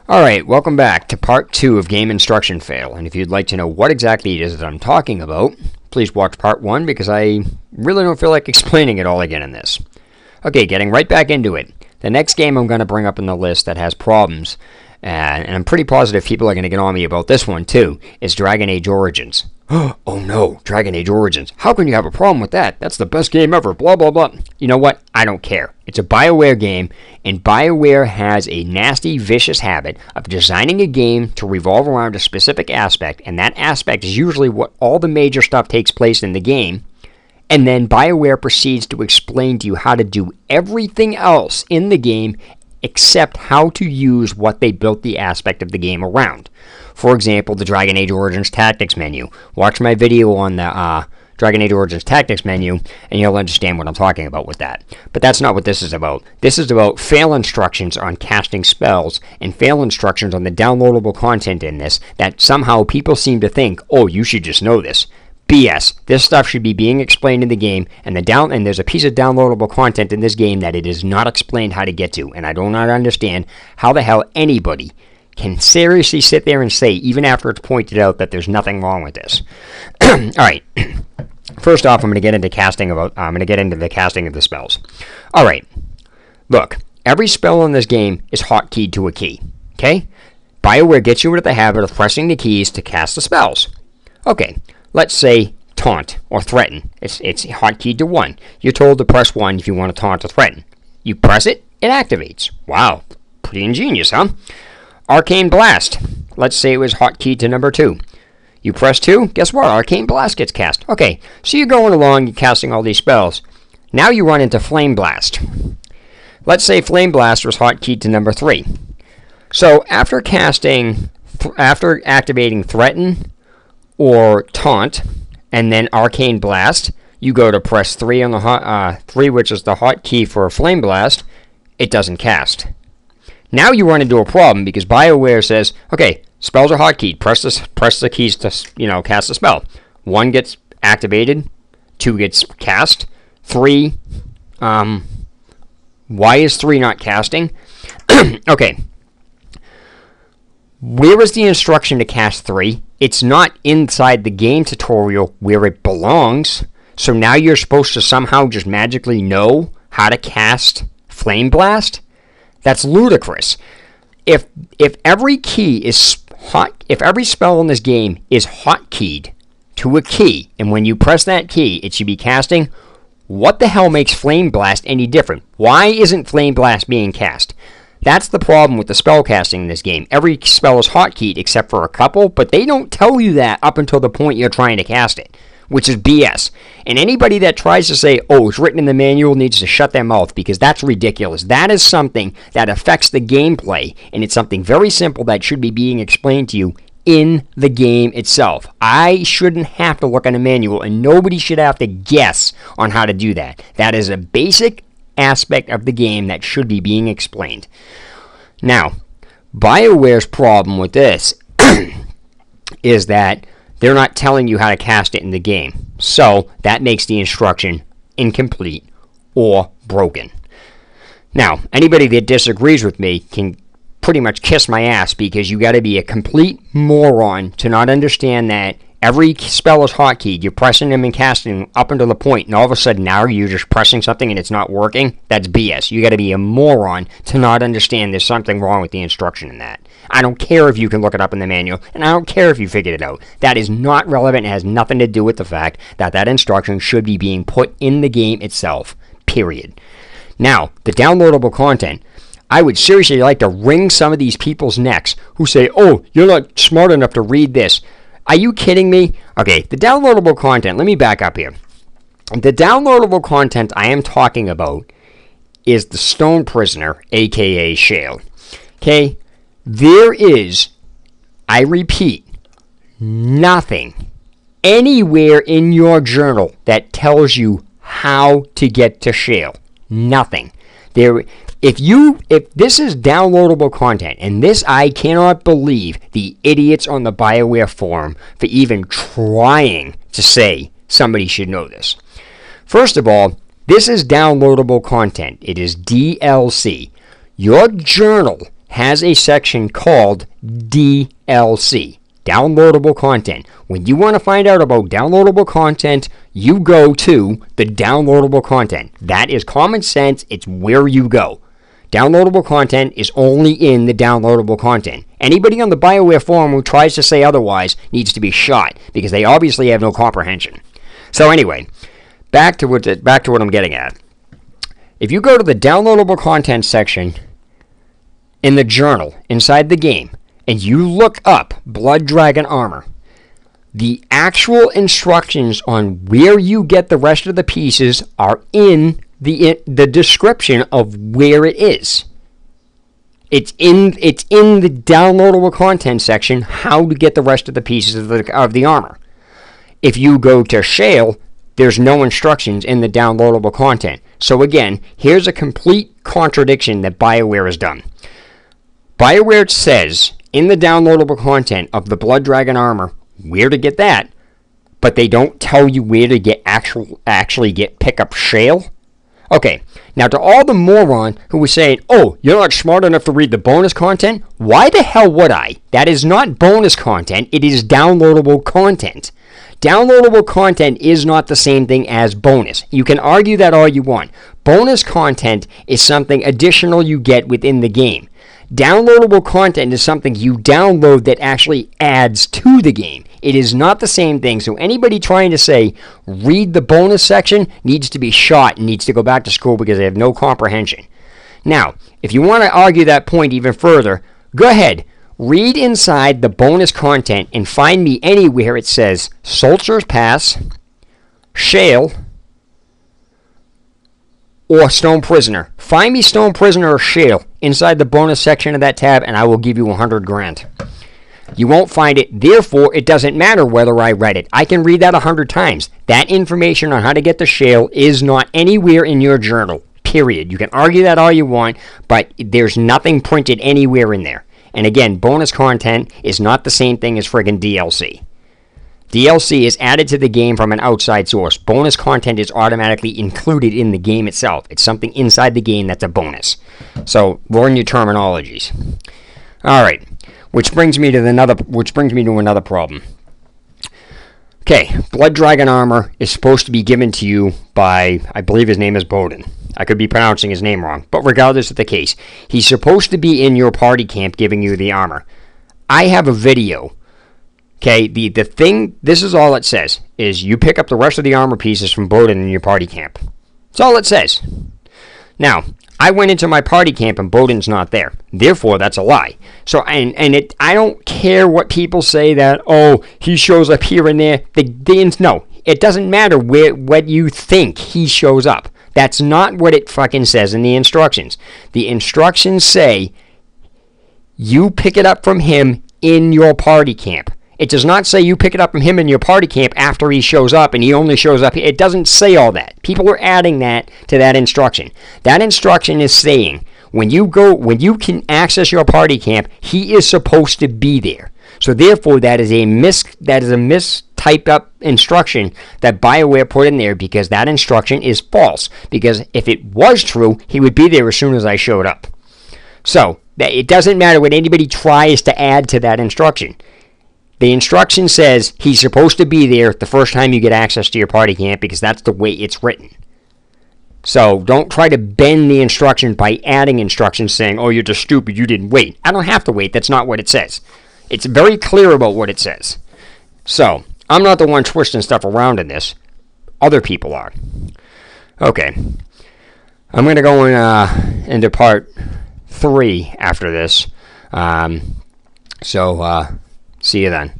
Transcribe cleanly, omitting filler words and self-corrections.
Alright, welcome back to part 2 of Game Instruction Fail, and if you'd like to know what exactly it is that I'm talking about, please watch part 1 because I really don't feel like explaining it all again in this. Okay, getting right back into it. The next game I'm going to bring up in the list that has problems, and I'm pretty positive people are going to get on me about this one too, is Dragon Age Origins. Oh no, Dragon Age Origins. How can you have a problem with that? That's the best game ever, blah blah blah. You know what? I don't care. It's a BioWare game, and BioWare has a nasty, vicious habit of designing a game to revolve around a specific aspect, and that aspect is usually what all the major stuff takes place in the game, and then BioWare proceeds to explain to you how to do everything else in the game except how to use what they built the aspect of the game around. For example, the Dragon Age Origins Tactics menu. Watch my video on the Dragon Age Origins Tactics menu, and you'll understand what I'm talking about with that. But that's not what this is about. This is about fail instructions on casting spells, and fail instructions on the downloadable content in this that somehow people seem to think, oh, you should just know this. BS. This stuff should be being explained in the game, and there's a piece of downloadable content in this game that it is not explained how to get to, and I do not understand how the hell anybody can seriously sit there and say, even after it's pointed out, that there's nothing wrong with this. All right. First off, I'm going to get into the casting of the spells. All right. Look, every spell in this game is hotkeyed to a key. Okay? BioWare gets you into the habit of pressing the keys to cast the spells. Okay. Let's say taunt or threaten. It's hotkeyed to 1. You're told to press 1 if you want to taunt or threaten. You press it, it activates. Wow, pretty ingenious, huh? Arcane Blast. Let's say it was hotkeyed to number 2. You press 2, guess what? Arcane Blast gets cast. Okay, so you're going along, you're casting all these spells. Now you run into Flame Blast. Let's say Flame Blast was hotkeyed to number 3. So after activating Threaten or Taunt, and then Arcane Blast, you go to press 3 on the 3, which is the hotkey for Flame Blast. It doesn't cast. Now you run into a problem because BioWare says, okay, spells are hotkeyed. Press the keys to cast the spell. 1 gets activated, 2 gets cast, 3. Why is 3 not casting? Okay. Where is the instruction to cast 3? It's not inside the game tutorial where it belongs. So now you're supposed to somehow just magically know how to cast Flame Blast? That's ludicrous. If every key is if every spell in this game is hotkeyed to a key, and when you press that key, it should be casting, what the hell makes Flame Blast any different? Why isn't Flame Blast being cast? That's the problem with the spell casting in this game. Every spell is hotkeyed except for a couple, but they don't tell you that up until the point you're trying to cast it, which is BS. And anybody that tries to say, oh, it's written in the manual needs to shut their mouth because that's ridiculous. That is something that affects the gameplay, and it's something very simple that should be being explained to you in the game itself. I shouldn't have to look at a manual, and nobody should have to guess on how to do that. That is a basic aspect of the game that should be being explained. Now, BioWare's problem with this is that they're not telling you how to cast it in the game. So that makes the instruction incomplete or broken. Now, anybody that disagrees with me can pretty much kiss my ass because you got to be a complete moron to not understand that every spell is hotkeyed. You're pressing them and casting them up until the point, and all of a sudden now you're just pressing something and it's not working. That's BS. You got to be a moron to not understand there's something wrong with the instruction in that. I don't care if you can look it up in the manual, and I don't care if you figured it out. That is not relevant. It has nothing to do with the fact that that instruction should be being put in the game itself. Period. Now, the downloadable content. I would seriously like to wring some of these people's necks who say, oh, you're not smart enough to read this. Are you kidding me? Okay, the downloadable content, let me back up here. The downloadable content I am talking about is the Stone Prisoner, aka Shale. Okay, there is, I repeat, nothing anywhere in your journal that tells you how to get to Shale. Nothing. If this is downloadable content, and this I cannot believe the idiots on the BioWare forum for even trying to say somebody should know this. First of all, this is downloadable content. It is DLC. Your journal has a section called DLC, downloadable content. When you want to find out about downloadable content, you go to the downloadable content. That is common sense. It's where you go. Downloadable content is only in the downloadable content. Anybody on the BioWare forum who tries to say otherwise needs to be shot, because they obviously have no comprehension. So anyway, back to what I'm getting at. If you go to the downloadable content section in the journal inside the game, and you look up Blood Dragon Armor, the actual instructions on where you get the rest of the pieces are in the description of where it is. It's in the downloadable content section how to get the rest of the pieces of the armor. If you go to Shale, there's no instructions in the downloadable content. So again, here's a complete contradiction that BioWare has done. BioWare says in the downloadable content of the Blood Dragon Armor where to get that, but they don't tell you where to get actually pick up Shale. Okay, now to all the moron who was saying, oh, you're not smart enough to read the bonus content, why the hell would I? That is not bonus content, it is downloadable content. Downloadable content is not the same thing as bonus. You can argue that all you want. Bonus content is something additional you get within the game. Downloadable content is something you download that actually adds to the game. It is not the same thing. So anybody trying to say, read the bonus section, needs to be shot and needs to go back to school because they have no comprehension. Now, if you want to argue that point even further, go ahead. Read inside the bonus content and find me anywhere it says Soldier's Pass, Shale, or Stone Prisoner. Find me Stone Prisoner or Shale inside the bonus section of that tab and I will give you 100 grand. You won't find it, therefore it doesn't matter whether I read it. I can read that 100 times. That information on how to get the Shale is not anywhere in your journal, period. You can argue that all you want, but there's nothing printed anywhere in there. And again, bonus content is not the same thing as friggin' DLC. DLC is added to the game from an outside source. Bonus content is automatically included in the game itself. It's something inside the game that's a bonus. So learn your terminologies. All right, which brings me to another problem. Okay, Blood Dragon Armor is supposed to be given to you by, I believe his name is Bowden. I could be pronouncing his name wrong, but regardless of the case, he's supposed to be in your party camp giving you the armor. I have a video. Okay, the thing, this is all it says, is you pick up the rest of the armor pieces from Bowden in your party camp. That's all it says. Now, I went into my party camp and Bowden's not there. Therefore, that's a lie. So, I don't care what people say that, oh, he shows up here and there. No, it doesn't matter what you think he shows up. That's not what it fucking says in the instructions. The instructions say you pick it up from him in your party camp. It does not say you pick it up from him in your party camp after he shows up and he only shows up. It doesn't say all that. People are adding that to that instruction. That instruction is saying when you can access your party camp, he is supposed to be there. So therefore, that is a mistyped up instruction that BioWare put in there because that instruction is false. Because if it was true, he would be there as soon as I showed up. So it doesn't matter what anybody tries to add to that instruction. The instruction says he's supposed to be there the first time you get access to your party camp because that's the way it's written. So don't try to bend the instruction by adding instructions saying, oh, you're just stupid, you didn't wait. I don't have to wait. That's not what it says. It's very clear about what it says. So I'm not the one twisting stuff around in this. Other people are. Okay. I'm going to go into part 3 after this. So see you then.